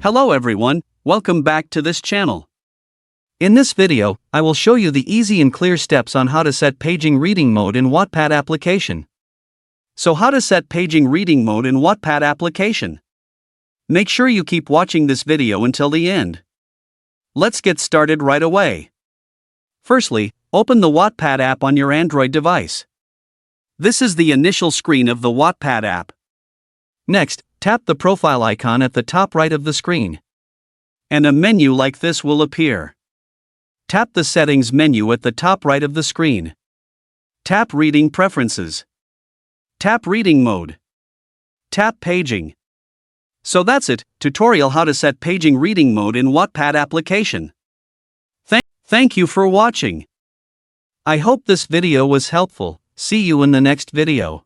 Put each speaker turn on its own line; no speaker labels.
Hello everyone, welcome back to this channel. In this video, I will show you the easy and clear steps on how to set paging reading mode in Wattpad application. So how to set paging reading mode in Wattpad application? Make sure you keep watching this video until the end. Let's get started right away. Firstly, open the Wattpad app on your Android device. This is the initial screen of the Wattpad app. Next, tap the profile icon at the top right of the screen. And a menu like this will appear. Tap the Settings menu at the top right of the screen. Tap Reading Preferences. Tap Reading Mode. Tap Paging. So that's it, tutorial how to set paging reading mode in Wattpad application. Thank you for watching. I hope this video was helpful. See you in the next video.